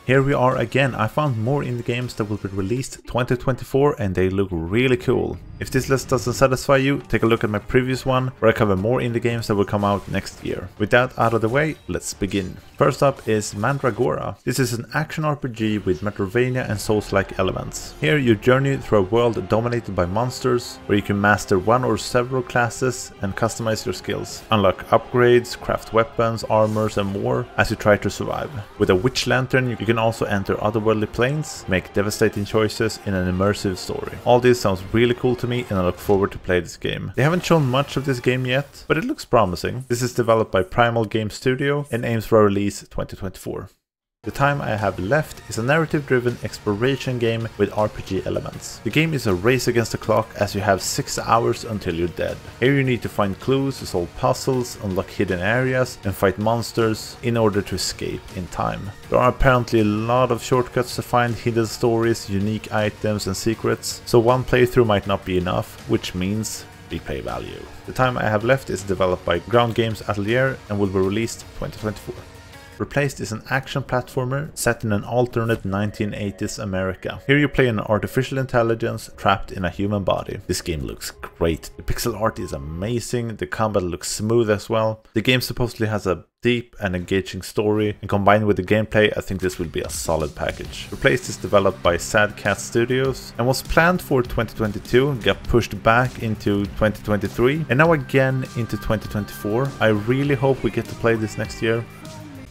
Here we are again. I found more indie games that will be released 2024 and they look really cool. If this list doesn't satisfy you, take a look at my previous one where I cover more indie games that will come out next year. With that out of the way, let's begin. First up is Mandragora. This is an action RPG with Metroidvania and Souls-like elements. Here you journey through a world dominated by monsters where you can master one or several classes and customize your skills. Unlock upgrades, craft weapons, armors and more as you try to survive. With a witch lantern you can also enter otherworldly planes, make devastating choices in an immersive story. All this sounds really cool to me and I look forward to play this game. They haven't shown much of this game yet, but it looks promising. This is developed by Primal Game Studio and aims for a release 2024. The time I have left is a narrative-driven exploration game with RPG elements. The game is a race against the clock as you have 6 hours until you're dead. Here you need to find clues, solve puzzles, unlock hidden areas and fight monsters in order to escape in time. There are apparently a lot of shortcuts to find hidden stories, unique items and secrets, so one playthrough might not be enough, which means replay value. The time I have left is developed by Ground Games Atelier and will be released 2024. Replaced is an action platformer set in an alternate 1980s America. Here you play an artificial intelligence trapped in a human body. This game looks great. The pixel art is amazing, the combat looks smooth as well. The game supposedly has a deep and engaging story, and combined with the gameplay I think this will be a solid package. Replaced is developed by Sad Cat Studios and was planned for 2022, got pushed back into 2023 and now again into 2024. I really hope we get to play this next year.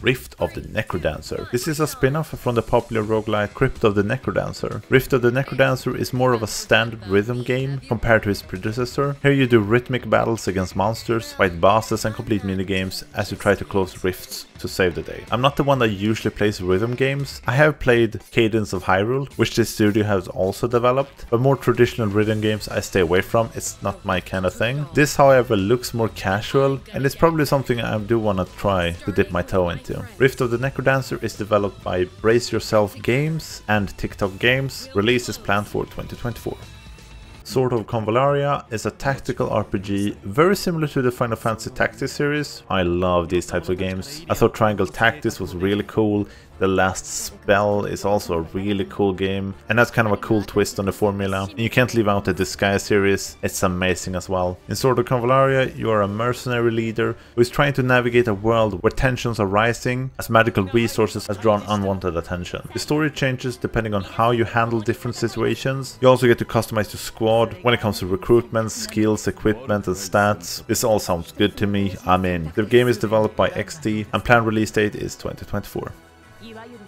Rift of the Necrodancer. This is a spin-off from the popular roguelite Crypt of the Necrodancer. Rift of the Necrodancer is more of a standard rhythm game compared to its predecessor. Here you do rhythmic battles against monsters, fight bosses and complete minigames as you try to close rifts to save the day. I'm not the one that usually plays rhythm games. I have played Cadence of Hyrule, which this studio has also developed, but more traditional rhythm games I stay away from. It's not my kind of thing. This however looks more casual and it's probably something I do want to try to dip my toe into. Rift of the Necrodancer is developed by Brace Yourself Games and TikTok Games. Release is planned for 2024. Sword of Convallaria is a tactical RPG very similar to the Final Fantasy Tactics series. I love these types of games. I thought Triangle Tactics was really cool. The Last Spell is also a really cool game, and that's kind of a cool twist on the formula. And you can't leave out the Disgaea series, it's amazing as well. In Sword of Convallaria, you are a mercenary leader who is trying to navigate a world where tensions are rising as magical resources has drawn unwanted attention. The story changes depending on how you handle different situations. You also get to customize your squad when it comes to recruitment, skills, equipment and stats. This all sounds good to me, I'm in. The game is developed by XD and planned release date is 2024.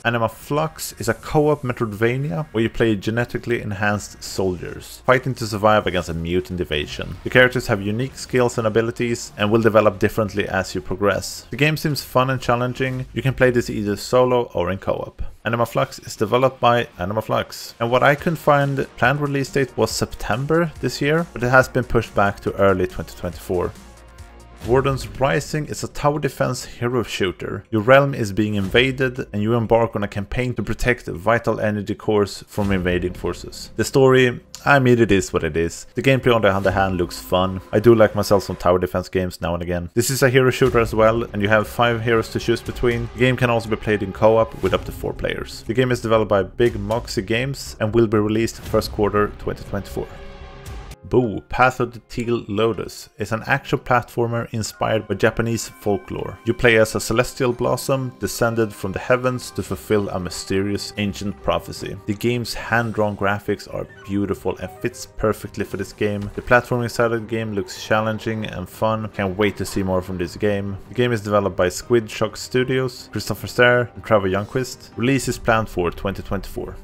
Anima Flux is a co-op Metroidvania where you play genetically enhanced soldiers, fighting to survive against a mutant invasion. The characters have unique skills and abilities and will develop differently as you progress. The game seems fun and challenging. You can play this either solo or in co-op. Anima Flux is developed by Anima Flux, and what I can find, planned release date was September this year, but it has been pushed back to early 2024. Wardens Rising is a tower defense hero shooter. Your realm is being invaded and you embark on a campaign to protect vital energy cores from invading forces. The story, I mean, it is what it is. The gameplay on the other hand looks fun. I do like myself some tower defense games now and again. This is a hero shooter as well and you have 5 heroes to choose between. The game can also be played in co-op with up to 4 players. The game is developed by Big Moxie Games and will be released first quarter 2024. Boo! Path of the TEAL LOTUS is an action platformer inspired by Japanese folklore. You play as a celestial blossom descended from the heavens to fulfill a mysterious ancient prophecy. The game's hand-drawn graphics are beautiful and fits perfectly for this game. The platforming side of the game looks challenging and fun. Can't wait to see more from this game. The game is developed by Squid Shock Studios, Christopher Stair and Trevor Youngquist. Release is planned for 2024.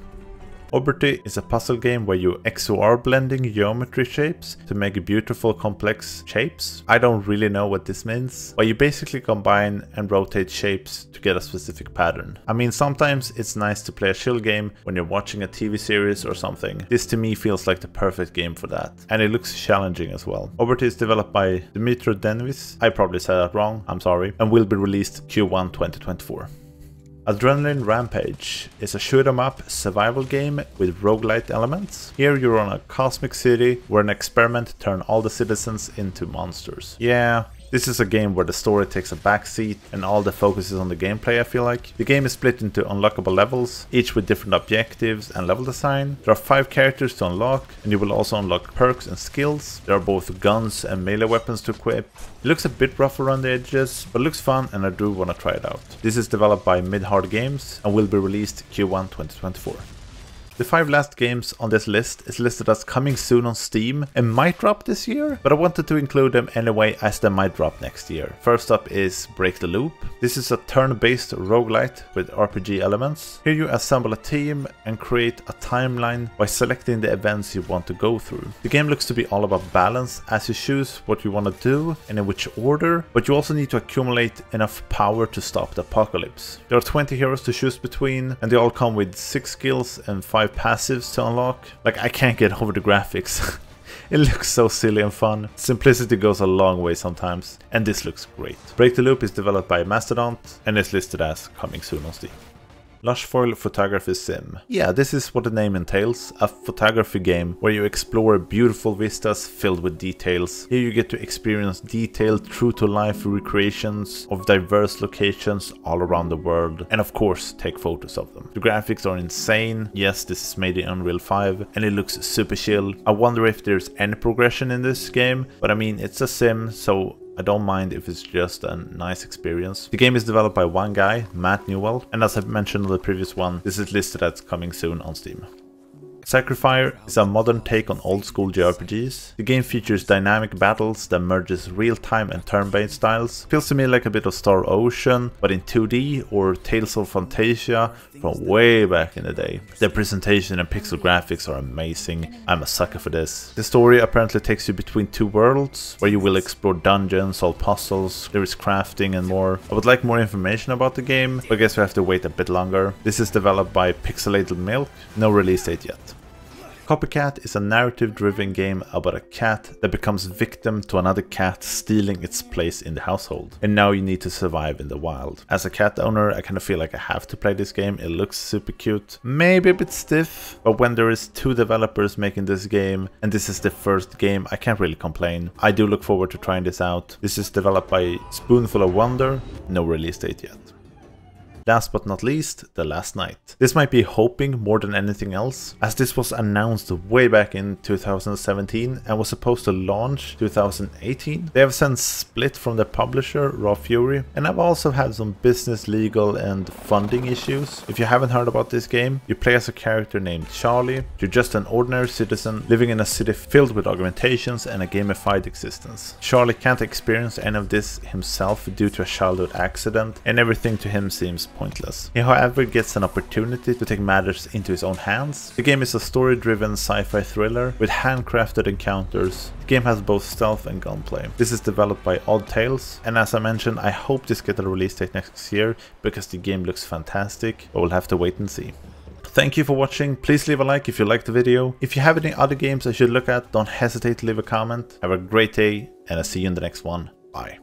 Oberty is a puzzle game where you XOR blending geometry shapes to make beautiful complex shapes. I don't really know what this means, but you basically combine and rotate shapes to get a specific pattern. I mean, sometimes it's nice to play a chill game when you're watching a TV series or something. This to me feels like the perfect game for that, and it looks challenging as well. Oberty is developed by Necrodancer, I probably said that wrong, I'm sorry, and will be released Q1 2024. Adrenaline Rampage is a shoot-'em-up survival game with roguelite elements. Here you're on a cosmic city where an experiment turns all the citizens into monsters. Yeah, This is a game where the story takes a backseat and all the focus is on the gameplay, I feel like. The game is split into unlockable levels, each with different objectives and level design. There are 5 characters to unlock, and you will also unlock perks and skills. There are both guns and melee weapons to equip. It looks a bit rough around the edges, but looks fun and I do want to try it out. This is developed by Mid-Hard Games and will be released Q1 2024. The 5 last games on this list is listed as coming soon on Steam and might drop this year, but I wanted to include them anyway as they might drop next year. First up is Break the Loop. This is a turn-based roguelite with RPG elements. Here you assemble a team and create a timeline by selecting the events you want to go through. The game looks to be all about balance as you choose what you want to do and in which order, but you also need to accumulate enough power to stop the apocalypse. There are 20 heroes to choose between and they all come with 6 skills and 5 passives to unlock. Like, I can't get over the graphics. It looks so silly and fun. Simplicity goes a long way sometimes, and this looks great. Break the Loop is developed by Mastodont and is listed as coming soon on Steam. Lushfoil Photography Sim. Yeah, this is what the name entails, a photography game where you explore beautiful vistas filled with details. Here you get to experience detailed, true-to-life recreations of diverse locations all around the world, and of course take photos of them. The graphics are insane. Yes, this is made in Unreal 5 and it looks super chill. I wonder if there's any progression in this game, but I mean, it's a sim, so I don't mind if it's just a nice experience. The game is developed by one guy, Matt Newell, and as I mentioned on the previous one, this is listed as coming soon on Steam. SacriFire is a modern take on old school JRPGs. The game features dynamic battles that merges real-time and turn-based styles. Feels to me like a bit of Star Ocean, but in 2D, or Tales of Fantasia from way back in the day. The presentation and pixel graphics are amazing. I'm a sucker for this. The story apparently takes you between 2 worlds, where you will explore dungeons, solve puzzles, there is crafting and more. I would like more information about the game, but I guess we have to wait a bit longer. This is developed by Pixelated Milk, no release date yet. Copycat is a narrative-driven game about a cat that becomes victim to another cat stealing its place in the household. And now you need to survive in the wild. As a cat owner, I kind of feel like I have to play this game. It looks super cute, maybe a bit stiff, but when there is 2 developers making this game, and this is the first game, I can't really complain. I do look forward to trying this out. This is developed by Spoonful of Wonder, no release date yet. Last but not least, The Last Night. This might be hoping more than anything else, as this was announced way back in 2017 and was supposed to launch 2018. They have since split from the publisher, Raw Fury, and have also had some business, legal and funding issues. If you haven't heard about this game, you play as a character named Charlie. You're just an ordinary citizen living in a city filled with augmentations and a gamified existence. Charlie can't experience any of this himself due to a childhood accident, and everything to him seems pointless. He however gets an opportunity to take matters into his own hands. The game is a story-driven sci-fi thriller with handcrafted encounters. The game has both stealth and gunplay. This is developed by Odd Tales, and as I mentioned, I hope this gets a release date next year because the game looks fantastic, but we'll have to wait and see. Thank you for watching. Please leave a like if you liked the video. If you have any other games I should look at, don't hesitate to leave a comment. Have a great day, and I'll see you in the next one. Bye.